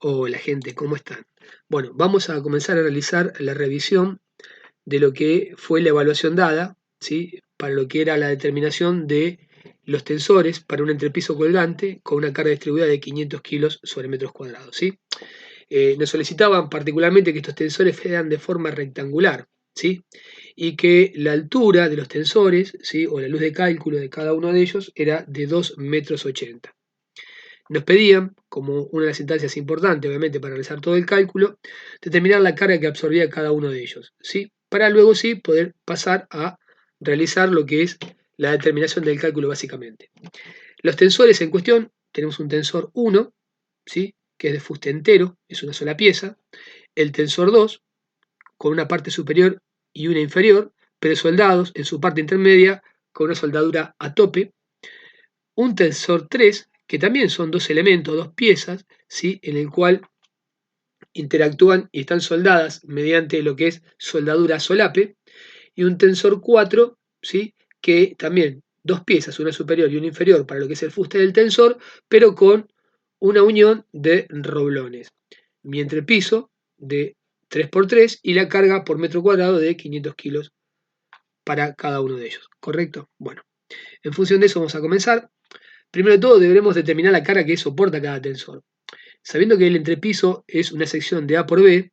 Hola gente, ¿cómo están? Bueno, vamos a comenzar a realizar la revisión de lo que fue la evaluación dada, ¿sí? Para lo que era la determinación de los tensores para un entrepiso colgante con una carga distribuida de 500 kilos sobre metros cuadrados, ¿sí? Nos solicitaban particularmente que estos tensores fueran de forma rectangular, ¿sí? Y que la altura de los tensores, ¿sí? O la luz de cálculo de cada uno de ellos era de 2,80 m. Nos pedían, como una de las instancias importantes, obviamente, para realizar todo el cálculo, determinar la carga que absorbía cada uno de ellos, ¿sí? Para luego sí poder pasar a realizar lo que es la determinación del cálculo básicamente. Los tensores en cuestión, tenemos un tensor 1, ¿sí? Que es de fuste entero, es una sola pieza. El tensor 2, con una parte superior y una inferior, pero soldados en su parte intermedia con una soldadura a tope. Un tensor 3, que también son dos elementos, dos piezas, ¿sí? En el cual interactúan y están soldadas mediante lo que es soldadura a solape, y un tensor 4, ¿sí? Que también dos piezas, una superior y una inferior para lo que es el fuste del tensor, pero con una unión de roblones. Mi entrepiso de 3×3 y la carga por metro cuadrado de 500 kilos para cada uno de ellos, ¿correcto? Bueno, en función de eso vamos a comenzar. Primero de todo deberemos determinar la carga que soporta cada tensor. Sabiendo que el entrepiso es una sección de A por B,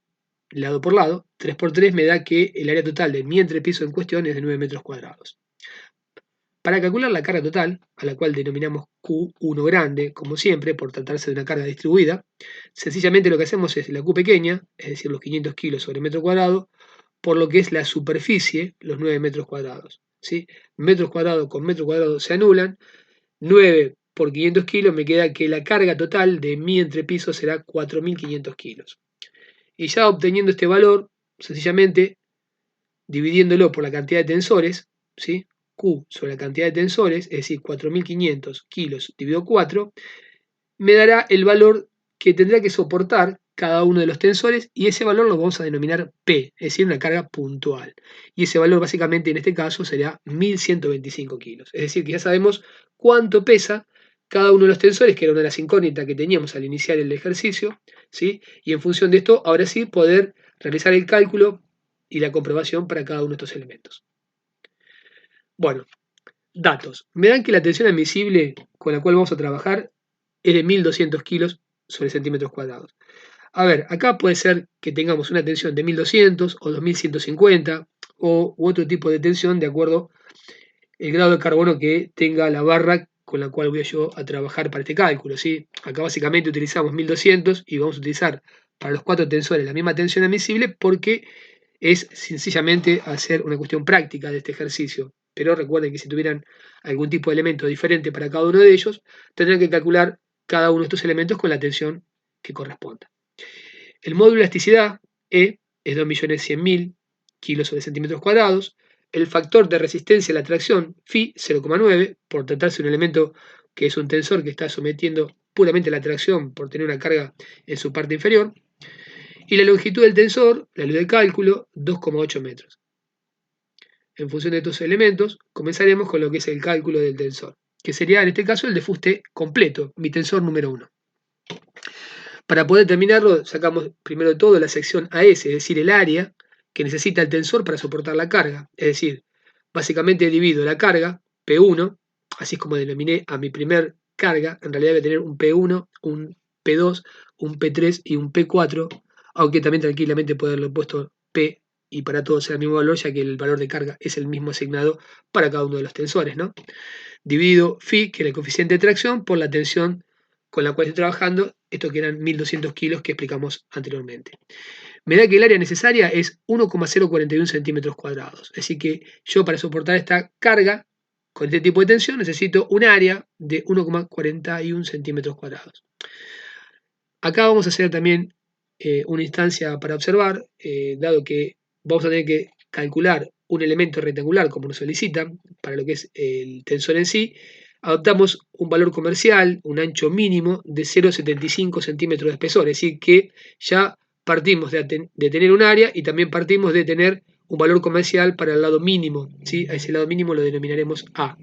lado por lado, 3×3 me da que el área total de mi entrepiso en cuestión es de 9 metros cuadrados. Para calcular la carga total, a la cual denominamos Q1 grande, como siempre, por tratarse de una carga distribuida, sencillamente lo que hacemos es la Q pequeña, es decir, los 500 kilos sobre metro cuadrado, por lo que es la superficie, los 9 metros cuadrados, ¿sí? Metros cuadrados con metro cuadrado se anulan, 9 por 500 kilos me queda que la carga total de mi entrepiso será 4.500 kilos. Y ya obteniendo este valor, sencillamente dividiéndolo por la cantidad de tensores, ¿sí? Q sobre la cantidad de tensores, es decir, 4.500 kilos dividido 4, me dará el valor que tendrá que soportar cada uno de los tensores, y ese valor lo vamos a denominar P, es decir, una carga puntual. Y ese valor básicamente en este caso será 1.125 kilos. Es decir, que ya sabemos cuánto pesa cada uno de los tensores, que era una de las incógnitas que teníamos al iniciar el ejercicio, ¿sí? Y en función de esto, ahora sí, poder realizar el cálculo y la comprobación para cada uno de estos elementos. Bueno, datos. Me dan que la tensión admisible con la cual vamos a trabajar es de 1.200 kilos sobre centímetros cuadrados. A ver, acá puede ser que tengamos una tensión de 1.200 o 2.150 u otro tipo de tensión de acuerdo el grado de carbono que tenga la barra con la cual voy yo a trabajar para este cálculo, ¿sí? Acá básicamente utilizamos 1.200 y vamos a utilizar para los 4 tensores la misma tensión admisible porque es sencillamente hacer una cuestión práctica de este ejercicio. Pero recuerden que si tuvieran algún tipo de elemento diferente para cada uno de ellos, tendrán que calcular cada uno de estos elementos con la tensión que corresponda. El módulo de elasticidad, E, es 2.100.000 kilos sobre centímetros cuadrados. El factor de resistencia a la tracción, Φ, 0,9, por tratarse de un elemento que es un tensor que está sometiendo puramente la tracción por tener una carga en su parte inferior. Y la longitud del tensor, la luz de cálculo, 2,8 metros. En función de estos elementos, comenzaremos con lo que es el cálculo del tensor, que sería en este caso el de fuste completo, mi tensor número 1. Para poder terminarlo, sacamos primero de todo la sección AS, es decir, el área que necesita el tensor para soportar la carga. Es decir, básicamente divido la carga, P1, así es como denominé a mi primer carga, en realidad voy a tener un P1, un P2, un P3 y un P4, aunque también tranquilamente puedo haberlo puesto P y para todos sea el mismo valor, ya que el valor de carga es el mismo asignado para cada uno de los tensores, ¿no? Divido Φ, que es el coeficiente de tracción, por la tensión con la cual estoy trabajando, esto que eran 1.200 kilos que explicamos anteriormente. Me da que el área necesaria es 1,041 centímetros cuadrados. Así que yo para soportar esta carga con este tipo de tensión necesito un área de 1,41 centímetros cuadrados. Acá vamos a hacer también una instancia para observar, dado que vamos a tener que calcular un elemento rectangular como nos solicitan para lo que es el tensor en sí, adoptamos un valor comercial, un ancho mínimo de 0,75 centímetros de espesor, es decir que ya partimos de tener un área y también partimos de tener un valor comercial para el lado mínimo, ¿sí? A ese lado mínimo lo denominaremos A,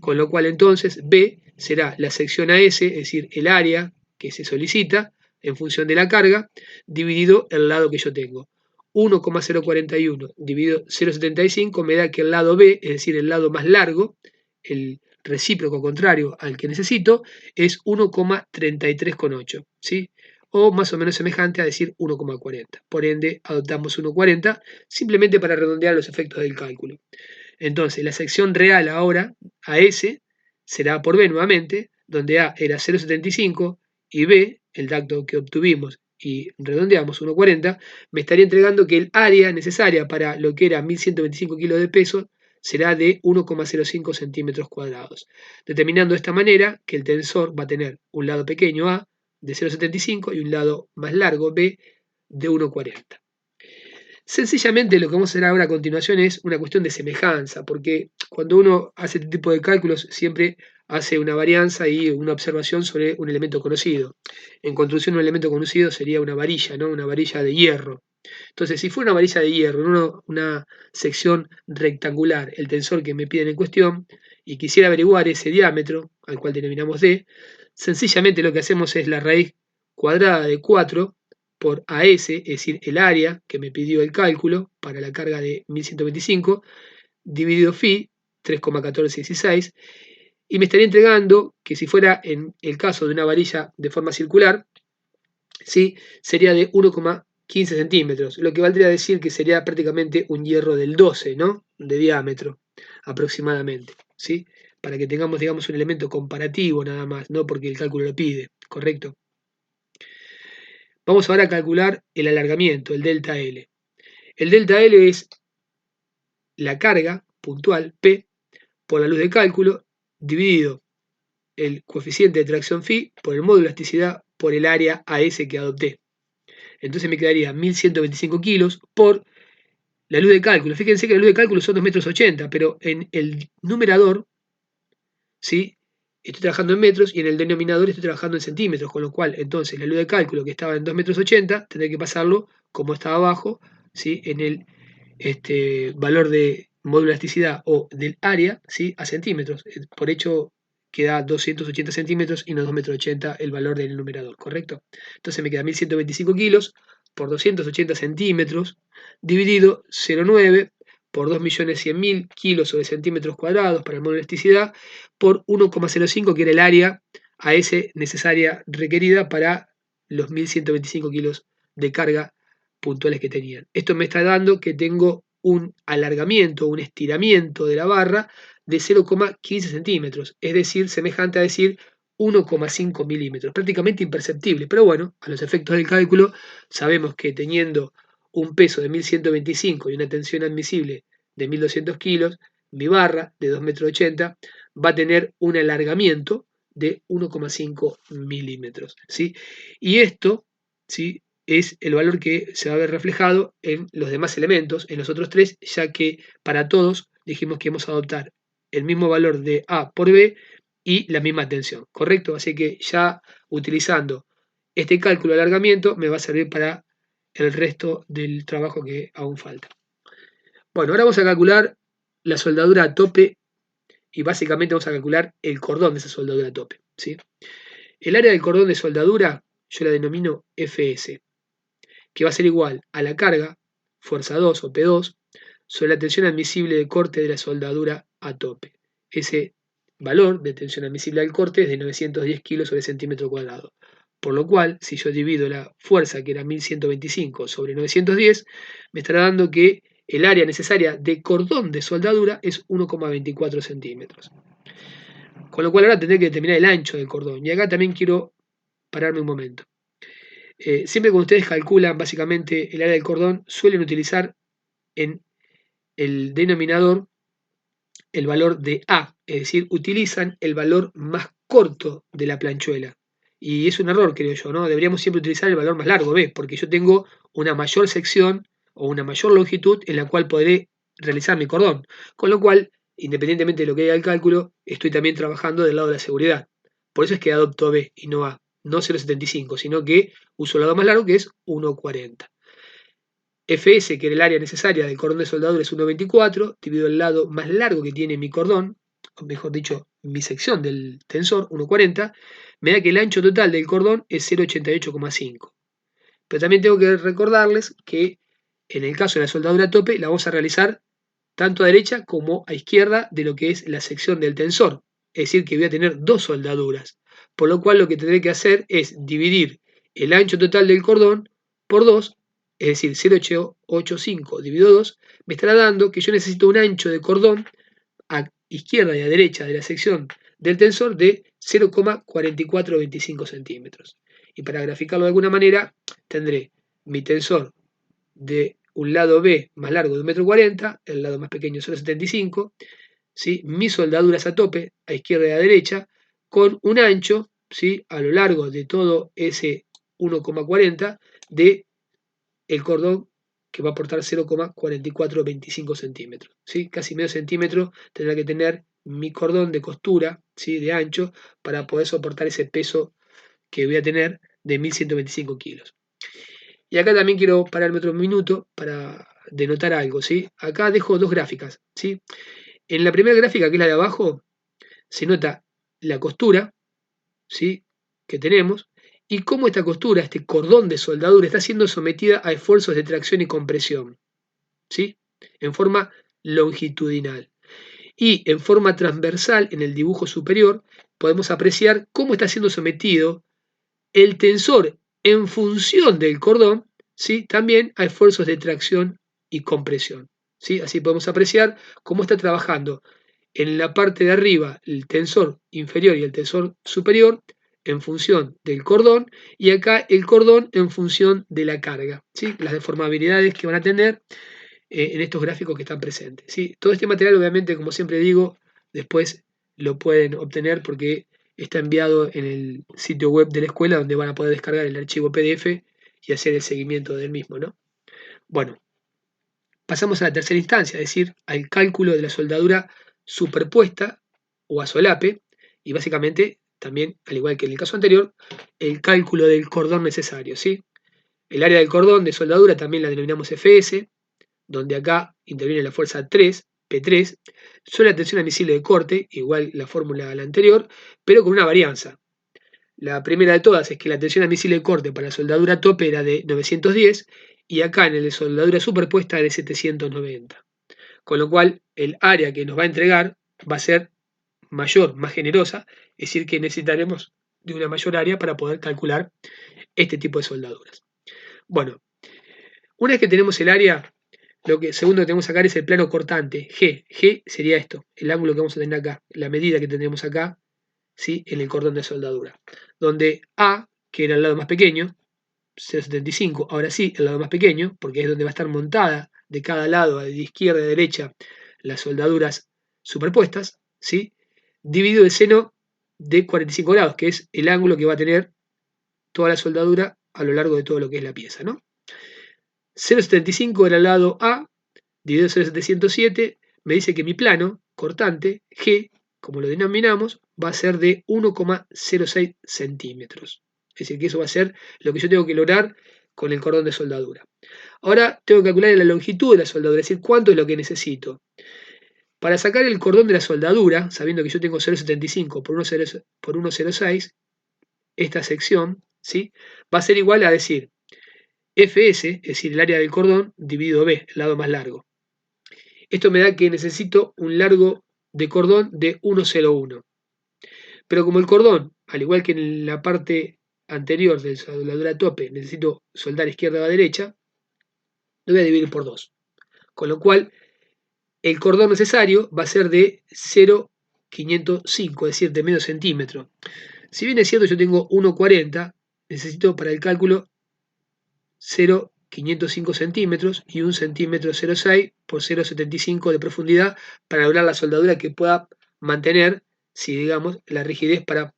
con lo cual entonces B será la sección AS, es decir, el área que se solicita, en función de la carga, dividido el lado que yo tengo. 1,041 dividido 0,75 me da que el lado B, es decir, el lado más largo, el recíproco contrario al que necesito, es 1,33,8, ¿sí? O más o menos semejante a decir 1,40. Por ende, adoptamos 1,40 simplemente para redondear los efectos del cálculo. Entonces, la sección real ahora, AS, será por B nuevamente, donde A era 0,75 y B, el dato que obtuvimos y redondeamos 1,40, me estaría entregando que el área necesaria para lo que era 1125 kilos de peso será de 1,05 centímetros cuadrados, determinando de esta manera que el tensor va a tener un lado pequeño A de 0,75 y un lado más largo B de 1,40. Sencillamente lo que vamos a hacer ahora a continuación es una cuestión de semejanza, porque cuando uno hace este tipo de cálculos siempre hace una varianza y una observación sobre un elemento conocido. En construcción un elemento conocido sería una varilla, ¿no? Una varilla de hierro. Entonces, si fuera una varilla de hierro en una sección rectangular, el tensor que me piden en cuestión, y quisiera averiguar ese diámetro, al cual denominamos D, sencillamente lo que hacemos es la raíz cuadrada de 4 por AS, es decir, el área que me pidió el cálculo para la carga de 1125, dividido phi, 3,1416, y me estaría entregando que si fuera en el caso de una varilla de forma circular, ¿sí? Sería de 1,15 centímetros, lo que valdría decir que sería prácticamente un hierro del 12, ¿no? De diámetro, aproximadamente, ¿sí? Para que tengamos, digamos, un elemento comparativo nada más, no porque el cálculo lo pide, ¿correcto? Vamos ahora a calcular el alargamiento, el delta L. El delta L es la carga puntual P por la luz de cálculo dividido el coeficiente de tracción phi por el módulo de elasticidad por el área AS que adopté. Entonces me quedaría 1125 kilos por la luz de cálculo. Fíjense que la luz de cálculo son 2,80 metros, pero en el numerador, ¿sí? Estoy trabajando en metros y en el denominador estoy trabajando en centímetros, con lo cual entonces la luz de cálculo que estaba en 2,80 metros tendré que pasarlo como estaba abajo, ¿sí? En el valor de módulo de elasticidad o del área, ¿sí? A centímetros. Por hecho queda 280 centímetros y no 2,80 metros el valor del numerador, ¿correcto? Entonces me queda 1125 kilos por 280 centímetros dividido 0,9 por 2.100.000 kilos sobre centímetros cuadrados para el módulo de elasticidad por 1,05 que era el área AS necesaria requerida para los 1125 kilos de carga puntuales que tenían. Esto me está dando que tengo un alargamiento, un estiramiento de la barra de 0,15 centímetros, es decir, semejante a decir 1,5 milímetros, prácticamente imperceptible, pero bueno, a los efectos del cálculo sabemos que teniendo un peso de 1125 y una tensión admisible de 1200 kilos, mi barra de 2,80 metros va a tener un alargamiento de 1,5 milímetros, ¿sí? Y esto, ¿sí? Es el valor que se va a ver reflejado en los demás elementos, en los otros tres, ya que para todos dijimos que vamos a adoptar el mismo valor de A por B y la misma tensión, ¿correcto? Así que ya utilizando este cálculo de alargamiento me va a servir para el resto del trabajo que aún falta. Bueno, ahora vamos a calcular la soldadura a tope y básicamente vamos a calcular el cordón de esa soldadura a tope, ¿sí? El área del cordón de soldadura yo la denomino Fs, que va a ser igual a la carga, fuerza 2 o P2, sobre la tensión admisible de corte de la soldadura a tope. Ese valor de tensión admisible al corte es de 910 kilos sobre centímetro cuadrado. Por lo cual, si yo divido la fuerza, que era 1125, sobre 910, me estará dando que el área necesaria de cordón de soldadura es 1,24 centímetros. Con lo cual ahora tendré que determinar el ancho del cordón. Y acá también quiero pararme un momento. Siempre que ustedes calculan básicamente el área del cordón, suelen utilizar en el denominador el valor de A, es decir, utilizan el valor más corto de la planchuela. Y es un error, creo yo, ¿no? Deberíamos siempre utilizar el valor más largo, B, porque yo tengo una mayor sección o una mayor longitud en la cual podré realizar mi cordón. Con lo cual, independientemente de lo que haya el cálculo, estoy también trabajando del lado de la seguridad. Por eso es que adopto B y no A, no 0,75, sino que uso el lado más largo que es 1,40. Fs, que era el área necesaria del cordón de soldadura, es 1,24, divido el lado más largo que tiene mi cordón, o mejor dicho, mi sección del tensor, 1,40, me da que el ancho total del cordón es 0,88,5. Pero también tengo que recordarles que en el caso de la soldadura a tope, la vamos a realizar tanto a derecha como a izquierda de lo que es la sección del tensor. Es decir, que voy a tener dos soldaduras. Por lo cual lo que tendré que hacer es dividir el ancho total del cordón por 2, es decir, 0,885 dividido 2, me estará dando que yo necesito un ancho de cordón a izquierda y a derecha de la sección del tensor de 0,4425 centímetros. Y para graficarlo de alguna manera, tendré mi tensor de un lado B más largo de 1,40 m, el lado más pequeño 0,75, ¿sí? Mis soldaduras a tope, a izquierda y a derecha, con un ancho, ¿sí? A lo largo de todo ese 1,40 de el cordón que va a aportar 0,4425 centímetros, ¿sí? Casi medio centímetro tendrá que tener mi cordón de costura, ¿sí? De ancho, para poder soportar ese peso que voy a tener de 1125 kilos. Y acá también quiero pararme otro minuto para denotar algo, ¿sí? Acá dejo dos gráficas, ¿sí? En la primera gráfica, que es la de abajo, se nota la costura, ¿sí? Que tenemos, y cómo esta costura, este cordón de soldadura, está siendo sometida a esfuerzos de tracción y compresión, ¿sí? En forma longitudinal. Y en forma transversal, en el dibujo superior, podemos apreciar cómo está siendo sometido el tensor en función del cordón, ¿sí? También a esfuerzos de tracción y compresión, ¿sí? Así podemos apreciar cómo está trabajando en la parte de arriba el tensor inferior y el tensor superior en función del cordón, y acá el cordón en función de la carga, ¿sí? Las deformabilidades que van a tener en estos gráficos que están presentes, ¿sí? Todo este material, obviamente, como siempre digo, después lo pueden obtener porque está enviado en el sitio web de la escuela, donde van a poder descargar el archivo PDF y hacer el seguimiento del mismo, ¿no? Bueno, pasamos a la tercera instancia, es decir, al cálculo de la soldadura superpuesta o a solape, y básicamente también, al igual que en el caso anterior, el cálculo del cordón necesario, ¿sí? El área del cordón de soldadura también la denominamos FS, donde acá interviene la fuerza 3, P3, suele la tensión a misiles de corte, igual la fórmula a la anterior, pero con una varianza. La primera de todas es que la tensión a misiles de corte para la soldadura tope era de 910 y acá en el de soldadura superpuesta era de 790. Con lo cual el área que nos va a entregar va a ser mayor, más generosa, es decir que necesitaremos de una mayor área para poder calcular este tipo de soldaduras. Bueno, una vez que tenemos el área, lo que segundo que tenemos que sacar es el plano cortante, G. G sería esto, el ángulo que vamos a tener acá, la medida que tendremos acá, ¿sí? En el cordón de soldadura. Donde A, que era el lado más pequeño, 0,75, ahora sí, el lado más pequeño, porque es donde va a estar montada de cada lado, de izquierda y derecha, las soldaduras superpuestas, ¿sí? Dividido el seno de 45 grados, que es el ángulo que va a tener toda la soldadura a lo largo de todo lo que es la pieza, ¿no? 0,75 era el lado A, dividido 0,707, me dice que mi plano cortante, G, como lo denominamos, va a ser de 1,06 centímetros. Es decir, que eso va a ser lo que yo tengo que lograr con el cordón de soldadura. Ahora tengo que calcular la longitud de la soldadura, es decir, cuánto es lo que necesito. Para sacar el cordón de la soldadura, sabiendo que yo tengo 0,75 por 1,06, esta sección, ¿sí? Va a ser igual a decir FS, es decir, el área del cordón, dividido B, el lado más largo. Esto me da que necesito un largo de cordón de 1,01. Pero como el cordón, al igual que en la parte anterior de la soldadura tope, necesito soldar izquierda o derecha, lo voy a dividir por 2. Con lo cual, el cordón necesario va a ser de 0,505, es decir, de medio centímetro. Si bien es cierto yo tengo 1,40, necesito para el cálculo 0,505 centímetros y 1 centímetro 0,6 por 0,75 de profundidad para lograr la soldadura que pueda mantener, si digamos, la rigidez para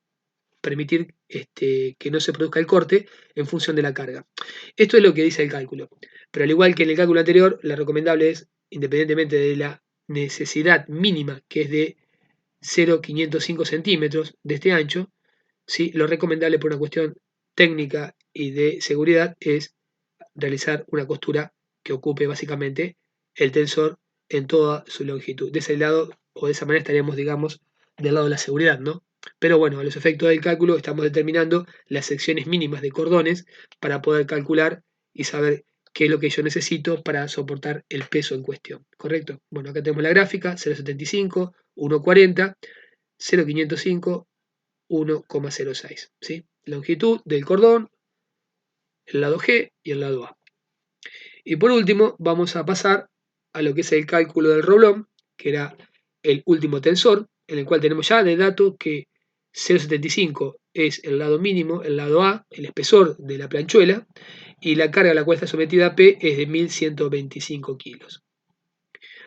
permitir que no se produzca el corte en función de la carga. Esto es lo que dice el cálculo. Pero al igual que en el cálculo anterior, la recomendable es, independientemente de la necesidad mínima, que es de 0,505 centímetros de este ancho, ¿sí? Lo recomendable por una cuestión técnica y de seguridad es realizar una costura que ocupe básicamente el tensor en toda su longitud. De ese lado o de esa manera estaríamos, digamos, del lado de la seguridad, ¿no? Pero bueno, a los efectos del cálculo estamos determinando las secciones mínimas de cordones para poder calcular y saber qué es lo que yo necesito para soportar el peso en cuestión, ¿correcto? Bueno, acá tenemos la gráfica, 0,75, 1,40, 0,505, 1,06, ¿sí? Longitud del cordón, el lado G y el lado A. Y por último, vamos a pasar a lo que es el cálculo del roblón, que era el último tensor, en el cual tenemos ya de dato que 0,75 es el lado mínimo, el lado A, el espesor de la planchuela, y la carga a la cual está sometida P es de 1125 kilos.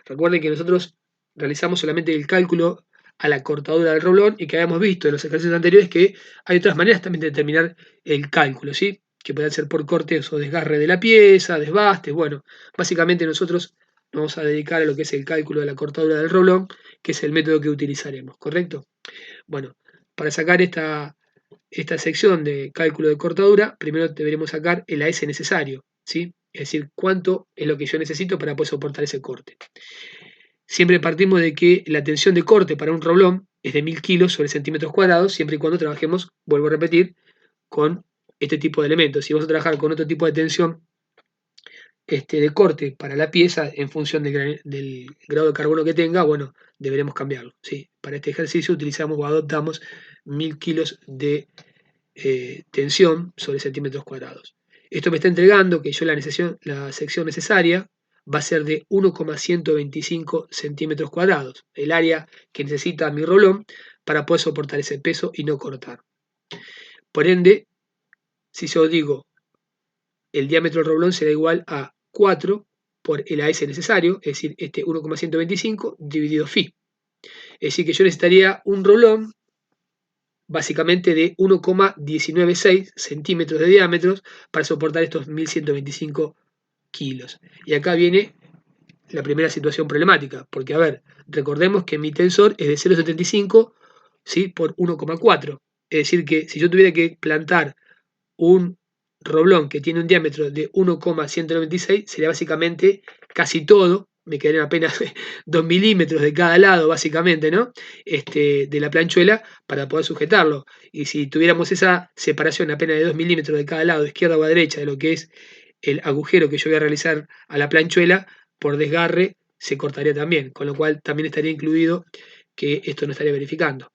Recuerden que nosotros realizamos solamente el cálculo a la cortadura del roblón y que habíamos visto en los ejercicios anteriores que hay otras maneras también de determinar el cálculo, ¿sí? Que pueden ser por cortes o desgarre de la pieza, desbastes. Bueno, básicamente nosotros nos vamos a dedicar a lo que es el cálculo de la cortadura del roblón, que es el método que utilizaremos, ¿correcto? Bueno, para sacar esta sección de cálculo de cortadura, primero deberemos sacar el AS necesario, ¿sí? Es decir, cuánto es lo que yo necesito para poder soportar ese corte. Siempre partimos de que la tensión de corte para un roblón es de 1000 kilos sobre centímetros cuadrados, siempre y cuando trabajemos, vuelvo a repetir, con este tipo de elementos. Si vamos a trabajar con otro tipo de tensión de corte para la pieza en función del grado de carbono que tenga, bueno, deberemos cambiarlo. ¿Sí? Para este ejercicio utilizamos o adoptamos 1000 kilos de tensión sobre centímetros cuadrados. Esto me está entregando que yo la sección necesaria va a ser de 1,125 centímetros cuadrados, el área que necesita mi rolón para poder soportar ese peso y no cortar. Por ende, si yo digo el diámetro del rolón será igual a 4 por el AS necesario, es decir, este 1,125 dividido phi. Es decir, que yo necesitaría un rolón básicamente de 1,196 centímetros de diámetro para soportar estos 1125 kilos. Y acá viene la primera situación problemática, porque a ver, recordemos que mi tensor es de 0,75, ¿sí? Por 1,4. Es decir, que si yo tuviera que plantar un roblón que tiene un diámetro de 1,196, sería básicamente casi todo, me quedarían apenas 2 milímetros de cada lado, básicamente, ¿no? De la planchuela para poder sujetarlo. Y si tuviéramos esa separación apenas de 2 milímetros de cada lado, de izquierda o a derecha, de lo que es el agujero que yo voy a realizar a la planchuela, por desgarre se cortaría también, con lo cual también estaría incluido que esto no estaría verificando.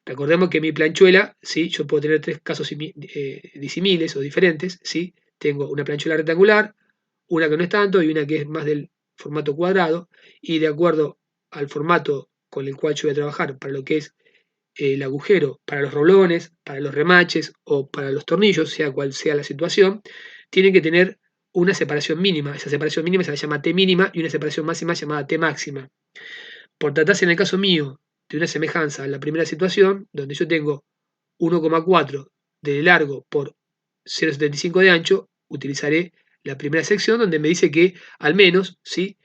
Recordemos que mi planchuela, ¿sí? Yo puedo tener tres casos disimiles o diferentes, ¿sí? Tengo una planchuela rectangular, una que no es tanto y una que es más del formato cuadrado, y de acuerdo al formato con el cual yo voy a trabajar para lo que es el agujero, para los roblones, para los remaches o para los tornillos, sea cual sea la situación, tienen que tener una separación mínima. Esa separación mínima se la llama T mínima y una separación máxima llamada T máxima. Por tratarse en el caso mío de una semejanza a la primera situación, donde yo tengo 1,4 de largo por 0,75 de ancho, utilizaré la primera sección donde me dice que al menos, ¿sí?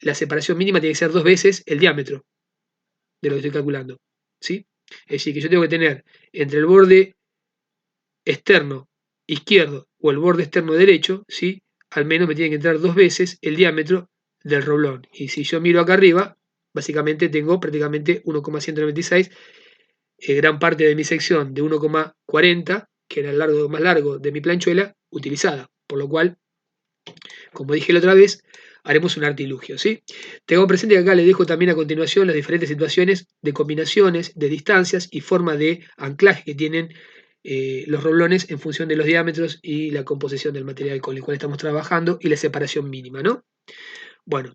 La separación mínima tiene que ser 2 veces el diámetro de lo que estoy calculando, ¿sí? Es decir, que yo tengo que tener entre el borde externo izquierdo o el borde externo derecho, ¿sí? Al menos me tiene que entrar 2 veces el diámetro del roblón. Y si yo miro acá arriba, básicamente tengo prácticamente 1,196, gran parte de mi sección de 1,40, que era el largo más largo de mi planchuela, utilizada. Por lo cual, como dije la otra vez, haremos un artilugio, ¿sí? Tengo presente que acá les dejo también a continuación las diferentes situaciones de combinaciones, de distancias y forma de anclaje que tienen los roblones en función de los diámetros y la composición del material con el cual estamos trabajando y la separación mínima, ¿no? Bueno,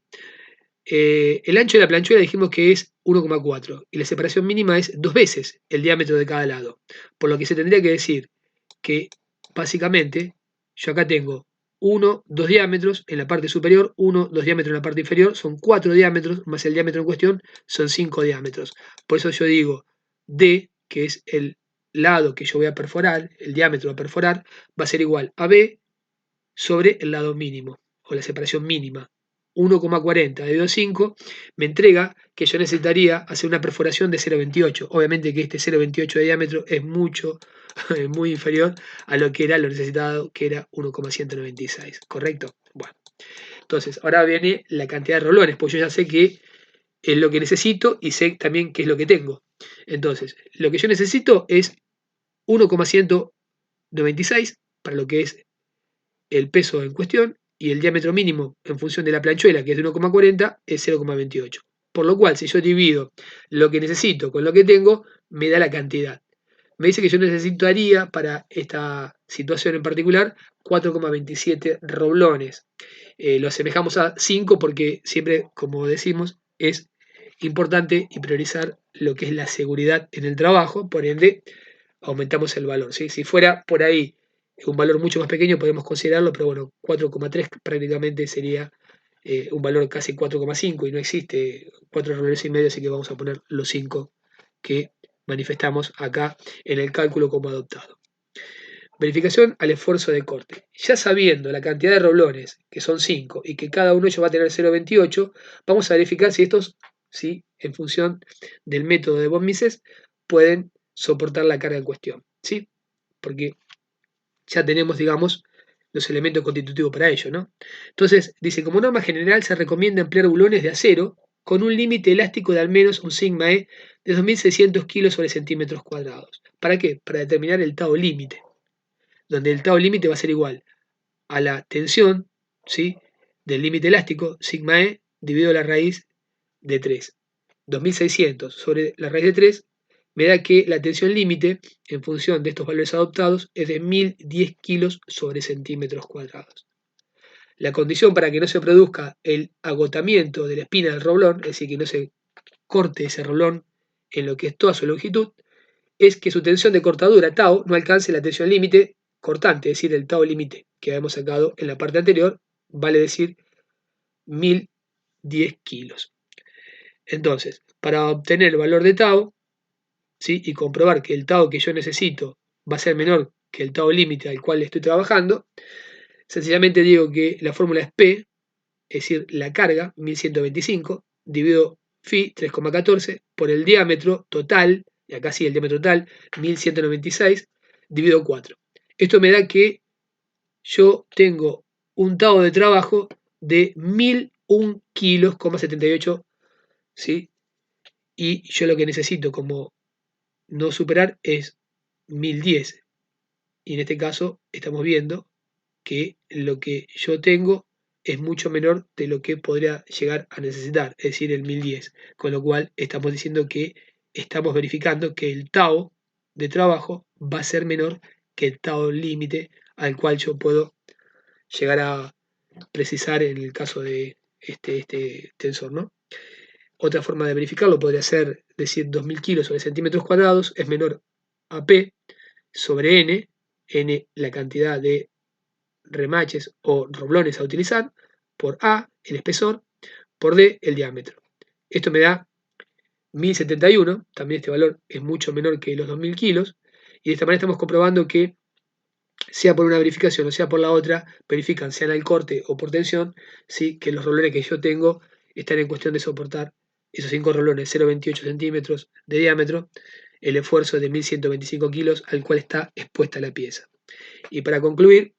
el ancho de la planchuela dijimos que es 1,4 y la separación mínima es 2 veces el diámetro de cada lado. Por lo que se tendría que decir que básicamente yo acá tengo 2 diámetros en la parte superior, 2 diámetros en la parte inferior, son 4 diámetros, más el diámetro en cuestión son 5 diámetros. Por eso yo digo D, que es el lado que yo voy a perforar, el diámetro a perforar, va a ser igual a B sobre el lado mínimo, o la separación mínima. 1,40 dividido 5 me entrega que yo necesitaría hacer una perforación de 0,28. Obviamente que este 0,28 de diámetro es mucho, muy inferior a lo que era lo necesitado, que era 1,196, ¿correcto? Bueno, entonces ahora viene la cantidad de rolones, pues yo ya sé que es lo que necesito y sé también qué es lo que tengo. Entonces, lo que yo necesito es 1,196 para lo que es el peso en cuestión, y el diámetro mínimo en función de la planchuela, que es de 1,40, es 0,28. Por lo cual, si yo divido lo que necesito con lo que tengo, me da la cantidad. Me dice que yo necesitaría para esta situación en particular 4,27 roblones. Lo asemejamos a 5 porque siempre, como decimos, es importante y priorizar lo que es la seguridad en el trabajo, por ende aumentamos el valor, ¿sí? Si fuera por ahí un valor mucho más pequeño podemos considerarlo, pero bueno, 4,3 prácticamente sería un valor casi 4,5 y no existe 4 roblones y medio, así que vamos a poner los 5 que manifestamos acá en el cálculo como adoptado. Verificación al esfuerzo de corte. Ya sabiendo la cantidad de roblones, que son 5, y que cada uno de ellos va a tener 0,28, vamos a verificar si estos, ¿sí?, en función del método de von Mises, pueden soportar la carga en cuestión, ¿sí? Porque ya tenemos, digamos, los elementos constitutivos para ello, ¿no? Entonces, dice, como norma general se recomienda emplear bulones de acero con un límite elástico de al menos un sigma E de 2.600 kilos sobre centímetros cuadrados. ¿Para qué? Para determinar el tau límite, donde el tau límite va a ser igual a la tensión, ¿sí?, del límite elástico, sigma E, dividido la raíz de 3. 2.600 sobre la raíz de 3 me da que la tensión límite, en función de estos valores adoptados, es de 1.010 kilos sobre centímetros cuadrados. La condición para que no se produzca el agotamiento de la espina del roblón, es decir, que no se corte ese roblón en lo que es toda su longitud, es que su tensión de cortadura, tau, no alcance la tensión límite cortante, es decir, el tau límite que habíamos sacado en la parte anterior, vale decir 1.010 kilos. Entonces, para obtener el valor de tau, ¿sí?, y comprobar que el tau que yo necesito va a ser menor que el tau límite al cual estoy trabajando, sencillamente digo que la fórmula es P, es decir, la carga, 1125, divido phi, 3,14, por el diámetro total, y acá sí el diámetro total, 1196, divido 4. Esto me da que yo tengo un tau de trabajo de 1.001 kilos, 78, ¿sí? Y yo lo que necesito como no superar es 1.010. Y en este caso estamos viendo que lo que yo tengo es mucho menor de lo que podría llegar a necesitar, es decir, el 1.010. Con lo cual estamos diciendo que estamos verificando que el tau de trabajo va a ser menor que el tau límite al cual yo puedo llegar a precisar en el caso de este tensor, ¿no? Otra forma de verificarlo podría ser decir 2.000 kilos sobre centímetros cuadrados es menor a P sobre N la cantidad de remaches o roblones a utilizar, por A, el espesor, por D, el diámetro. Esto me da 1.071, también este valor es mucho menor que los 2.000 kilos, y de esta manera estamos comprobando que, sea por una verificación o sea por la otra, verifican, sea en el corte o por tensión, ¿sí?, que los roblones que yo tengo están en cuestión de soportar esos 5 roblones 0,28 centímetros de diámetro, el esfuerzo de 1.125 kilos al cual está expuesta la pieza. Y para concluir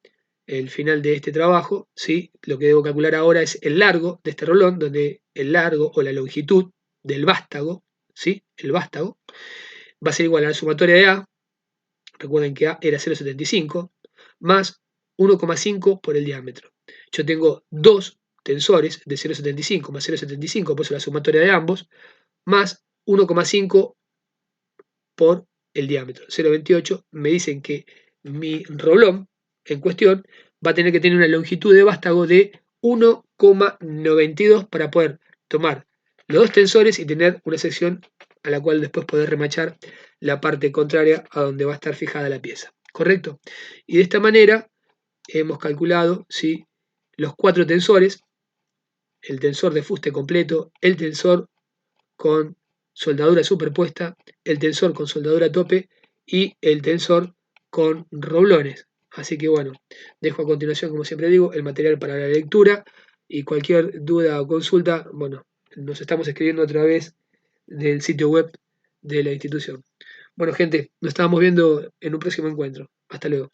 el final de este trabajo, ¿sí?, lo que debo calcular ahora es el largo de este rolón, donde el largo o la longitud del vástago, ¿sí?, el vástago, va a ser igual a la sumatoria de A, recuerden que A era 0,75, más 1,5 por el diámetro. Yo tengo dos tensores de 0,75 más 0,75, por eso la sumatoria de ambos, más 1,5 por el diámetro, 0,28. Me dicen que mi rolón en cuestión va a tener que tener una longitud de vástago de 1,92 para poder tomar los dos tensores y tener una sección a la cual después poder remachar la parte contraria a donde va a estar fijada la pieza, ¿correcto? Y de esta manera hemos calculado, ¿sí?, los 4 tensores, el tensor de fuste completo, el tensor con soldadura superpuesta, el tensor con soldadura a tope y el tensor con roblones. Así que bueno, dejo a continuación, como siempre digo, el material para la lectura, y cualquier duda o consulta, bueno, nos estamos escribiendo a través del sitio web de la institución. Bueno, gente, nos estamos viendo en un próximo encuentro. Hasta luego.